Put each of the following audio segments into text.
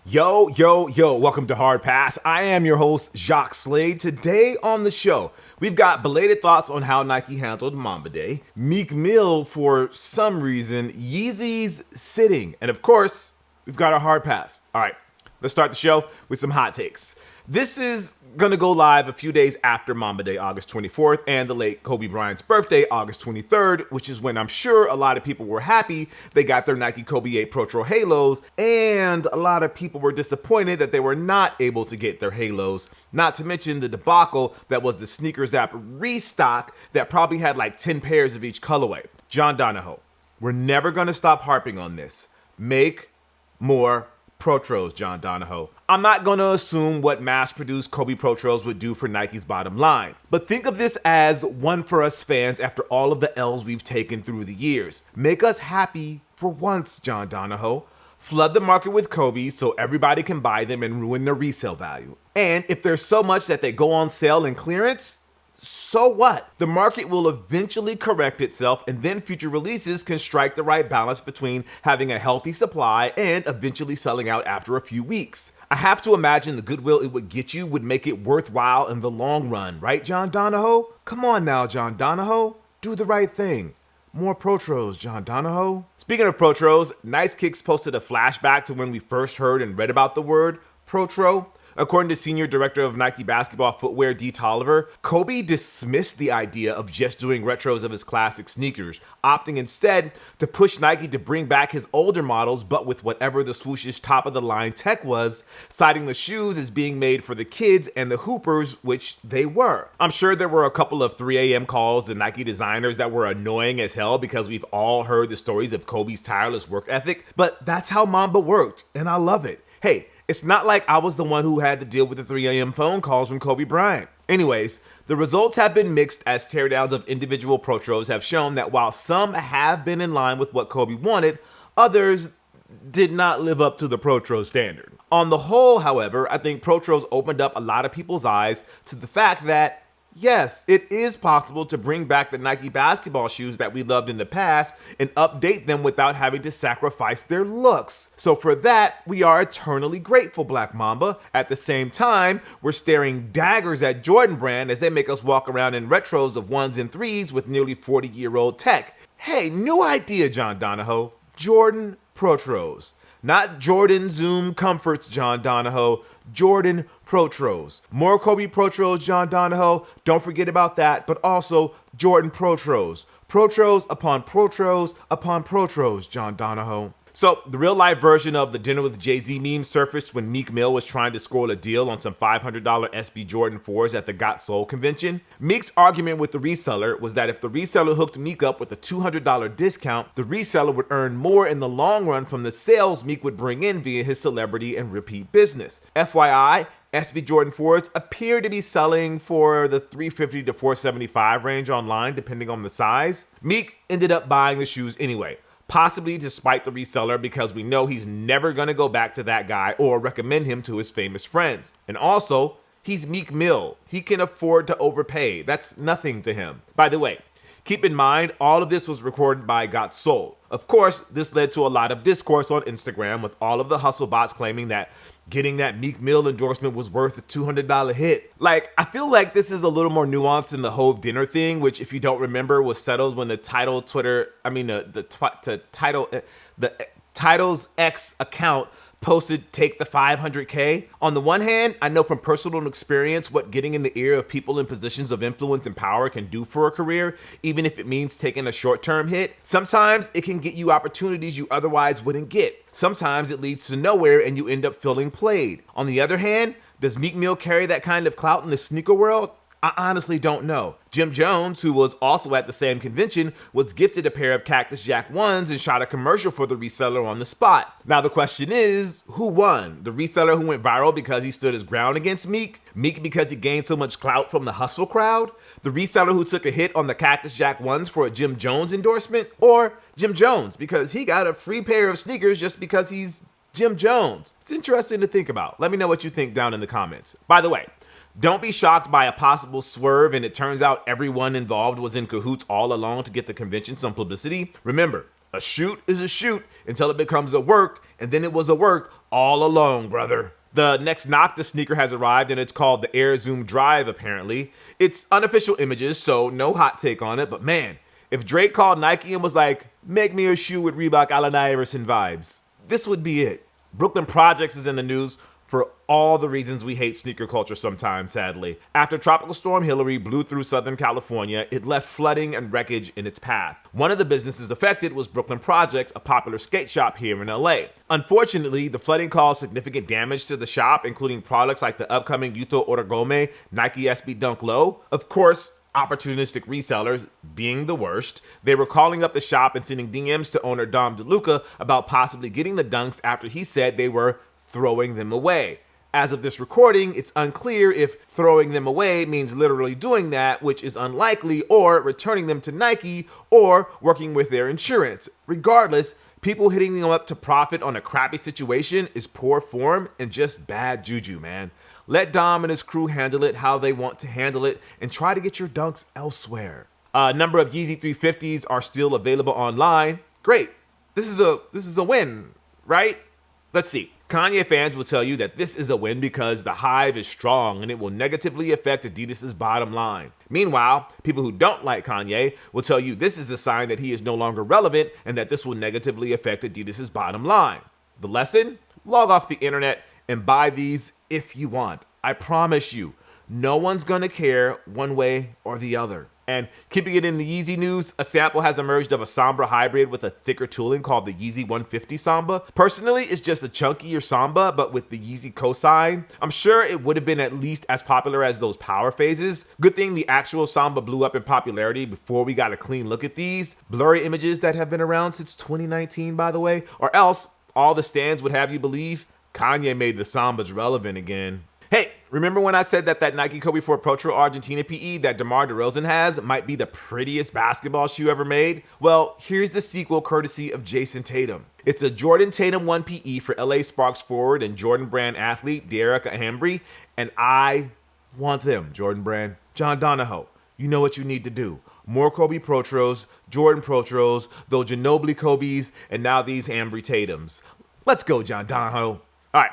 Yo, welcome to Hard Pass. I am your host, Jacques Slade. Today on the show, we've got belated thoughts on how Nike handled Mamba Day, Meek Mill for some reason, Yeezys sitting, and of course, we've got our Hard Pass. All right, let's start the show with some hot takes. This is gonna go live a few days after Mamba Day, August 24th, and the late Kobe Bryant's birthday, August 23rd, which is when I'm sure a lot of people were happy they got their Nike Kobe 8 Pro Trail Halos, and a lot of people were disappointed that they were not able to get their Halos, not to mention the debacle that was the Sneakers app restock that probably had like 10 pairs of each colorway. John Donahoe, we're never gonna stop harping on this. Make more Pro Trails, John Donahoe. I'm not going to assume what mass-produced Kobe Pro Trails would do for Nike's bottom line, but think of this as one for us fans after all of the L's we've taken through the years. Make us happy for once, John Donahoe. Flood the market with Kobe so everybody can buy them and ruin their resale value. And if there's so much that they go on sale and clearance, so what? The market will eventually correct itself, and then future releases can strike the right balance between having a healthy supply and eventually selling out after a few weeks. I have to imagine the goodwill it would get you would make it worthwhile in the long run, right, John Donahoe? Come on now, John Donahoe. Do the right thing. More Pro Trails, John Donahoe. Speaking of Pro Trails, Nice Kicks posted a flashback to when we first heard and read about the word Pro Trail. According to Senior Director of Nike Basketball Footwear, D. Tolliver, Kobe dismissed the idea of just doing retros of his classic sneakers, opting instead to push Nike to bring back his older models, but with whatever the swooshish top-of-the-line tech was, citing the shoes as being made for the kids and the hoopers, which they were. I'm sure there were a couple of 3 a.m. calls to Nike designers that were annoying as hell because we've all heard the stories of Kobe's tireless work ethic, but that's how Mamba worked, and I love it. Hey, it's not like I was the one who had to deal with the 3 a.m. phone calls from Kobe Bryant. Anyways, the results have been mixed as teardowns of individual Pro Trails have shown that while some have been in line with what Kobe wanted, others did not live up to the Pro Trail standard. On the whole, however, I think Pro Trails opened up a lot of people's eyes to the fact that yes, it is possible to bring back the Nike basketball shoes that we loved in the past and update them without having to sacrifice their looks. So for that, we are eternally grateful, Black Mamba. At the same time, we're staring daggers at Jordan Brand as they make us walk around in retros of 1s and 3s with nearly 40-year-old tech. Hey, new idea, John Donahoe. Jordan Pro Trails. Not Jordan Zoom Comforts, John Donahoe. Jordan Pro Trails. More Kobe Pro Trails, John Donahoe. Don't forget about that, but also Jordan Pro Trails. Pro Trails upon Pro Trails upon Pro Trails, John Donahoe. So, the real-life version of the Dinner with Jay-Z meme surfaced when Meek Mill was trying to score a deal on some $500 SB Jordan 4s at the Got Soul convention. Meek's argument with the reseller was that if the reseller hooked Meek up with a $200 discount, the reseller would earn more in the long run from the sales Meek would bring in via his celebrity and repeat business. FYI, SB Jordan 4s appear to be selling for the $350 to $475 range online, depending on the size. Meek ended up buying the shoes anyway. Possibly despite the reseller because we know he's never going to go back to that guy or recommend him to his famous friends. And also, he's Meek Mill. He can afford to overpay. That's nothing to him. By the way, keep in mind, all of this was recorded by Got Soul. Of course, this led to a lot of discourse on Instagram with all of the hustle bots claiming that getting that Meek Mill endorsement was worth a $200 hit. Like, I feel like this is a little more nuanced than the Hove dinner thing, which, if you don't remember, was settled when the Title's X account posted take the 500K. On the one hand, I know from personal experience what getting in the ear of people in positions of influence and power can do for a career, even if it means taking a short-term hit. Sometimes it can get you opportunities you otherwise wouldn't get. Sometimes it leads to nowhere and you end up feeling played. On the other hand, does Meek Mill carry that kind of clout in the sneaker world? I honestly don't know. Jim Jones, who was also at the same convention, was gifted a pair of Cactus Jack 1s and shot a commercial for the reseller on the spot. Now the question is, who won? The reseller who went viral because he stood his ground against Meek? Meek because he gained so much clout from the hustle crowd? The reseller who took a hit on the Cactus Jack 1s for a Jim Jones endorsement? Or Jim Jones because he got a free pair of sneakers just because he's Jim Jones? It's interesting to think about. Let me know what you think down in the comments. By the way, don't be shocked by a possible swerve and it turns out everyone involved was in cahoots all along to get the convention some publicity. Remember, A shoot is a shoot until it becomes a work, and then it was a work all along, brother. The next Nocta sneaker has arrived, and it's called the Air Zoom Drive, apparently. It's unofficial images, so no hot take on it, but man, if Drake called Nike and was like, make me a shoe with Reebok Allen Iverson vibes, this would be it. Brooklyn Projects is in the news for all the reasons we hate sneaker culture sometimes, sadly. After Tropical Storm Hillary blew through Southern California, it left flooding and wreckage in its path. One of the businesses affected was Brooklyn Projects, a popular skate shop here in LA. Unfortunately, the flooding caused significant damage to the shop, including products like the upcoming Yuto Origome Nike SB Dunk Low. Of course, opportunistic resellers being the worst. They were calling up the shop and sending DMs to owner Dom DeLuca about possibly getting the dunks after he said they were throwing them away. As of this recording, it's unclear if throwing them away means literally doing that, which is unlikely, or returning them to Nike, or working with their insurance. Regardless, people hitting them up to profit on a crappy situation is poor form and just bad juju, man. Let Dom and his crew handle it how they want to handle it and try to get your dunks elsewhere. A number of Yeezy 350s are still available online. Great. This is a win, right? Let's see. Kanye fans will tell you that this is a win because the hive is strong and it will negatively affect Adidas' bottom line. Meanwhile, people who don't like Kanye will tell you this is a sign that he is no longer relevant and that this will negatively affect Adidas' bottom line. The lesson? Log off the internet and buy these if you want. I promise you, no one's gonna care one way or the other. And keeping it in the Yeezy news, a sample has emerged of a Samba hybrid with a thicker tooling called the Yeezy 150 Samba. Personally, it's just a chunkier Samba, but with the Yeezy cosign. I'm sure it would have been at least as popular as those power phases. Good thing the actual Samba blew up in popularity before we got a clean look at these. Blurry images that have been around since 2019, by the way. Or else, all the stands would have you believe Kanye made the Sambas relevant again. Hey, remember when I said that Nike Kobe 4 Pro Tour Argentina PE that DeMar DeRozan has might be the prettiest basketball shoe ever made? Well, here's the sequel courtesy of Jason Tatum. It's a Jordan Tatum 1 PE for LA Sparks forward and Jordan Brand athlete De'Arica Hambry, and I want them, Jordan Brand. John Donahoe, you know what you need to do. More Kobe Protros, Jordan Protros, those Ginobili Kobe's, and now these Hambry Tatums. Let's go, John Donahoe. All right.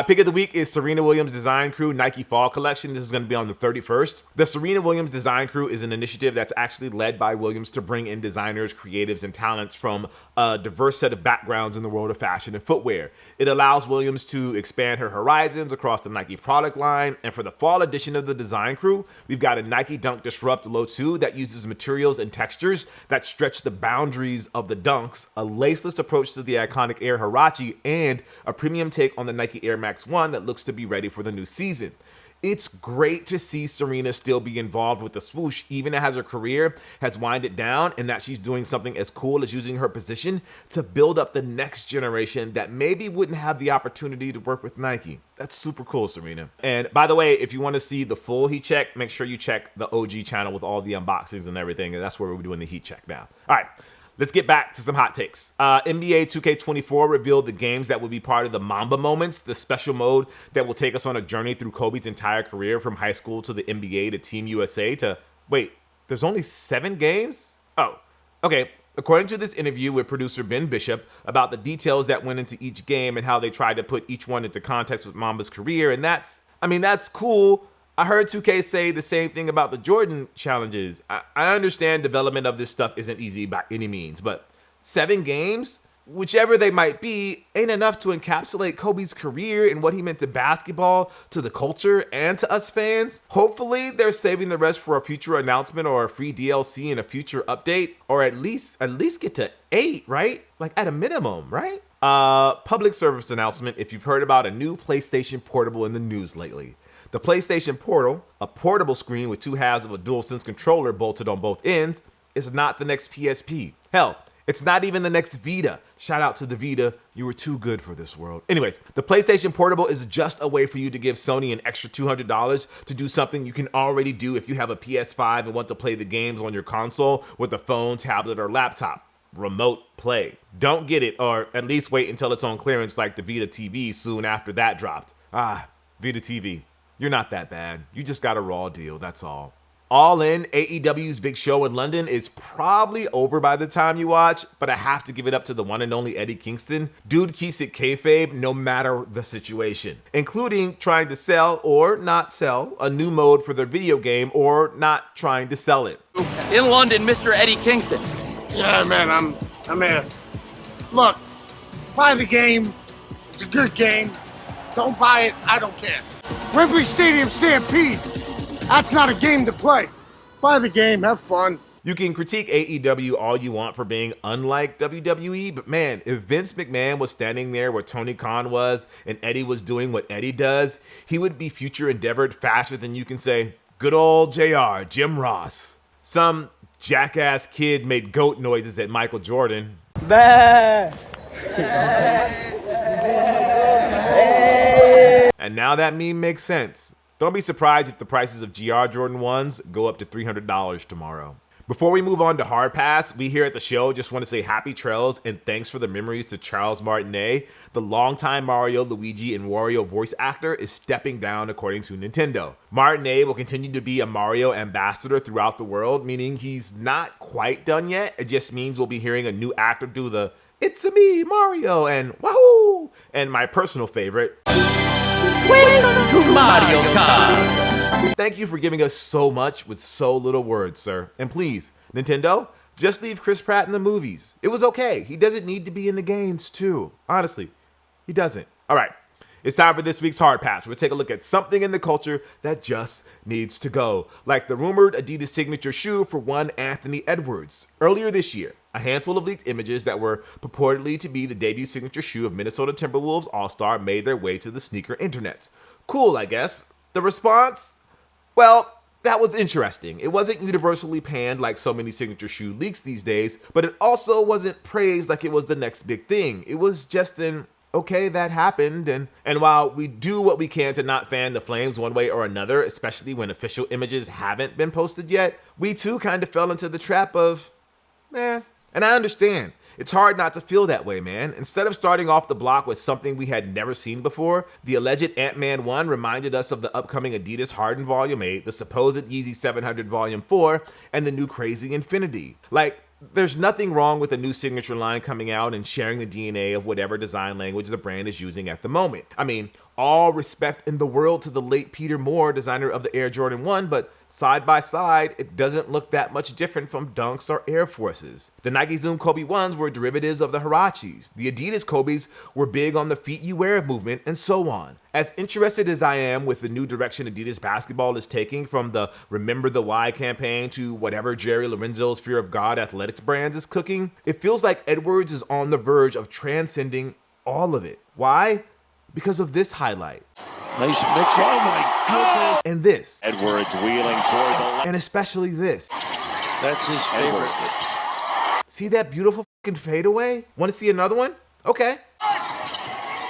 Pick of the week is Serena Williams Design Crew Nike Fall Collection. This is going to be on the 31st. The Serena Williams Design Crew is an initiative that's actually led by Williams to bring in designers, creatives, and talents from a diverse set of backgrounds in the world of fashion and footwear. It allows Williams to expand her horizons across the Nike product line. And for the fall edition of the Design Crew, we've got a Nike Dunk Disrupt Low 2 that uses materials and textures that stretch the boundaries of the dunks, a laceless approach to the iconic Air Huarache, and a premium take on the Nike Air Max 1 that looks to be ready for the new season. It's great to see Serena still be involved with the swoosh, even as her career has winded down, and that she's doing something as cool as using her position to build up the next generation that maybe wouldn't have the opportunity to work with Nike. That's super cool, Serena. And by the way, if you want to see the full heat check, make sure you check the OG channel with all the unboxings and everything, and that's where we're doing the heat check now. All right. Let's get back to some hot takes. NBA 2K24 revealed the games that will be part of the Mamba Moments, the special mode that will take us on a journey through Kobe's entire career from high school to the NBA to Team USA to... Wait, there's only 7 games? Oh, okay. According to this interview with producer Ben Bishop about the details that went into each game and how they tried to put each one into context with Mamba's career, and that's cool. I heard 2K say the same thing about the Jordan challenges. I understand development of this stuff isn't easy by any means, but 7 games, whichever they might be, ain't enough to encapsulate Kobe's career and what he meant to basketball, to the culture, and to us fans. Hopefully, they're saving the rest for a future announcement or a free DLC in a future update, or at least get to 8, right? Like at a minimum, right? Public service announcement if you've heard about a new PlayStation Portable in the news lately. The PlayStation Portal, a portable screen with 2 halves of a DualSense controller bolted on both ends, is not the next PSP. Hell, it's not even the next Vita. Shout out to the Vita, you were too good for this world. Anyways, the PlayStation Portable is just a way for you to give Sony an extra $200 to do something you can already do if you have a PS5 and want to play the games on your console with a phone, tablet, or laptop. Remote play. Don't get it, or at least wait until it's on clearance like the Vita TV soon after that dropped. Vita TV. You're not that bad. You just got a raw deal, that's all. All in, AEW's big show in London is probably over by the time you watch, but I have to give it up to the one and only Eddie Kingston. Dude keeps it kayfabe no matter the situation, including trying to sell or not sell a new mode for their video game or not trying to sell it. In London, Mr. Eddie Kingston. Yeah, man, I'm in. Look, buy the game. It's a good game. Don't buy it, I don't care. Wembley Stadium Stampede. That's not a game to play. Buy the game, have fun. You can critique AEW all you want for being unlike WWE, but man, if Vince McMahon was standing there where Tony Khan was and Eddie was doing what Eddie does, he would be future endeavored faster than you can say, good old JR, Jim Ross. Some jackass kid made goat noises at Michael Jordan. And now that meme makes sense. Don't be surprised if the prices of GR Jordan 1s go up to $300 tomorrow. Before we move on to Hard Pass, we here at the show just want to say happy trails and thanks for the memories to Charles Martinez. The longtime Mario, Luigi, and Wario voice actor is stepping down according to Nintendo. Martinez will continue to be a Mario ambassador throughout the world, meaning he's not quite done yet. It just means we'll be hearing a new actor do the "It's-a me, Mario" and "Wahoo!" and my personal favorite, Welcome to Mario Kart. thank you for giving us so much with so little words, sir. And please, Nintendo, just leave Chris Pratt in the movies. It was okay. He doesn't need to be in the games, too. Honestly, he doesn't. All right, it's time for this week's Hard Pass. We'll take a look at something in the culture that just needs to go, like the rumored Adidas signature shoe for one Anthony Edwards. Earlier this year, a handful of leaked images that were purportedly to be the debut signature shoe of Minnesota Timberwolves All-Star made their way to the sneaker internets. Cool, I guess. The response? Well, that was interesting. It wasn't universally panned like so many signature shoe leaks these days, but it also wasn't praised like it was the next big thing. It was just an, okay, that happened, and while we do what we can to not fan the flames one way or another, especially when official images haven't been posted yet, we too kind of fell into the trap of, and I understand. It's hard not to feel that way, man. Instead of starting off the block with something we had never seen before, the alleged Ant-Man 1 reminded us of the upcoming Adidas Harden Volume 8, the supposed Yeezy 700 Volume 4, and the new Crazy Infinity. Like, there's nothing wrong with a new signature line coming out and sharing the DNA of whatever design language the brand is using at the moment. I mean, all respect in the world to the late Peter Moore, designer of the Air Jordan 1, but side by side, it doesn't look that much different from Dunks or Air Forces. The Nike Zoom Kobe 1s were derivatives of the Huaraches. The Adidas Kobes were big on the feet you wear movement, and so on. As interested as I am with the new direction Adidas basketball is taking, from the Remember the Why campaign to whatever Jerry Lorenzo's Fear of God athletics brands is cooking, it feels like Edwards is on the verge of transcending all of it. Why? Because of this highlight. Nice mix. Oh my goodness. And this. Edwards wheeling toward the left. And especially this. That's his favorite. See that beautiful fucking fadeaway? Want to see another one? Okay.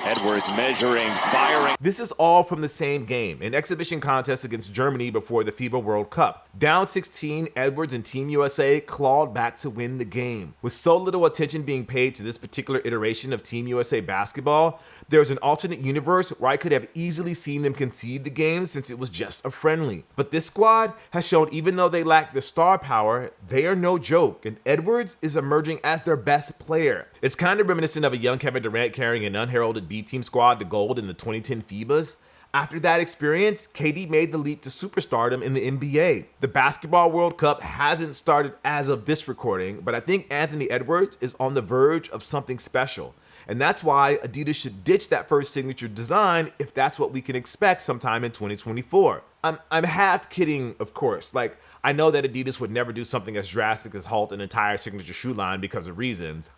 Edwards measuring, firing. This is all from the same game, an exhibition contest against Germany before the FIBA World Cup. Down 16, Edwards and Team USA clawed back to win the game. With so little attention being paid to this particular iteration of Team USA basketball, there's an alternate universe where I could have easily seen them concede the game since it was just a friendly. But this squad has shown even though they lack the star power, they are no joke, and Edwards is emerging as their best player. It's kind of reminiscent of a young Kevin Durant carrying an unheralded B-team squad to gold in the 2010 FIBAs. After that experience, KD made the leap to superstardom in the NBA. The Basketball World Cup hasn't started as of this recording, but I think Anthony Edwards is on the verge of something special. And that's why Adidas should ditch that first signature design if that's what we can expect sometime in 2024. I'm half kidding, of course. Like, I know that Adidas would never do something as drastic as halt an entire signature shoe line because of reasons.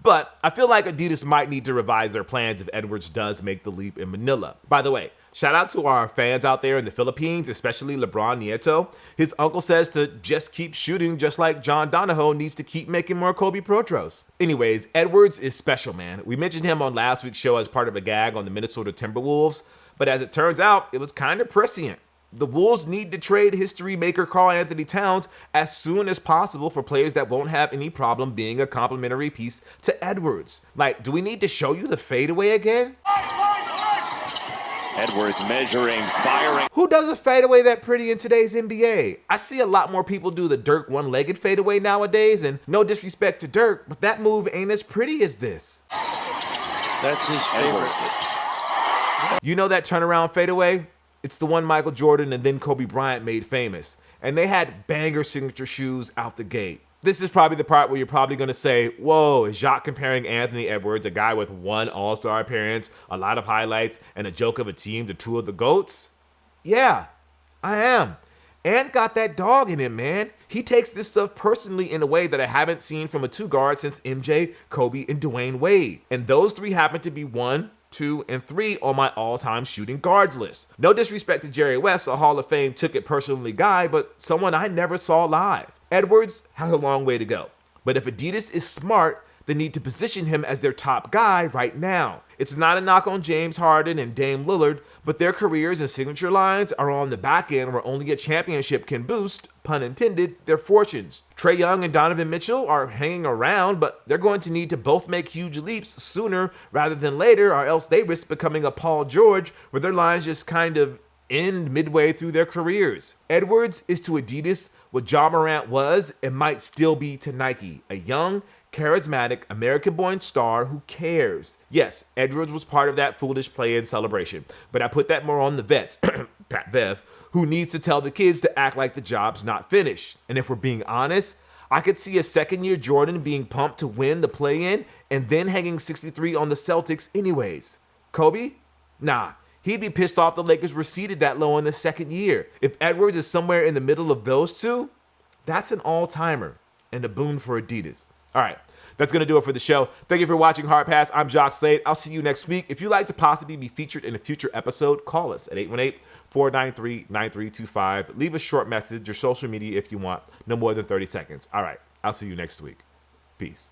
But I feel like Adidas might need to revise their plans if Edwards does make the leap in Manila. By the way, shout out to our fans out there in the Philippines, especially LeBron Nieto. His uncle says to just keep shooting, just like John Donahoe needs to keep making more Kobe Protros. Anyways, Edwards is special, man. We mentioned him on last week's show as part of a gag on the Minnesota Timberwolves, but as it turns out, it was kind of prescient. The Wolves need to trade history maker Karl Anthony Towns as soon as possible for players that won't have any problem being a complimentary piece to Edwards. Like, do we need to show you the fadeaway again? Edwards measuring, firing. Who does a fadeaway that pretty in today's NBA? I see a lot more people do the Dirk one-legged fadeaway nowadays, and no disrespect to Dirk, but that move ain't as pretty as this. That's his favorite. You know that turnaround fadeaway? It's the one Michael Jordan and then Kobe Bryant made famous. And they had banger signature shoes out the gate. This is probably the part where you're probably going to say, whoa, is Jacques comparing Anthony Edwards, a guy with one All-Star appearance, a lot of highlights, and a joke of a team to two of the GOATs? Yeah, I am. And got that dog in him, man. He takes this stuff personally in a way that I haven't seen from a two guard since MJ, Kobe, and Dwayne Wade. And those three happen to be 1, 2, and 3 on my all-time shooting guards list. No disrespect to Jerry West, a Hall of Fame took it personally guy, but someone I never saw live. Edwards has a long way to go. But if Adidas is smart, they need to position him as their top guy right now. It's not a knock on James Harden and Dame Lillard, but their careers and signature lines are on the back end where only a championship can boost, pun intended, their fortunes. Trae Young and Donovan Mitchell are hanging around, but they're going to need to both make huge leaps sooner rather than later, or else they risk becoming a Paul George where their lines just kind of end midway through their careers. Edwards is to Adidas what Ja Morant was and might still be to Nike, a young, charismatic, American-born star who cares. Yes, Edwards was part of that foolish play-in celebration, but I put that more on the vets, Pat Bev, who needs to tell the kids to act like the job's not finished. And if we're being honest, I could see a second-year Jordan being pumped to win the play-in and then hanging 63 on the Celtics anyways. Kobe? Nah. He'd be pissed off the Lakers were seeded that low in the second year. If Edwards is somewhere in the middle of those two, that's an all-timer and a boon for Adidas. All right, that's going to do it for the show. Thank you for watching Hard Pass. I'm Jacques Slade. I'll see you next week. If you'd like to possibly be featured in a future episode, call us at 818-493-9325. Leave a short message, your social media if you want, no more than 30 seconds. All right, I'll see you next week. Peace.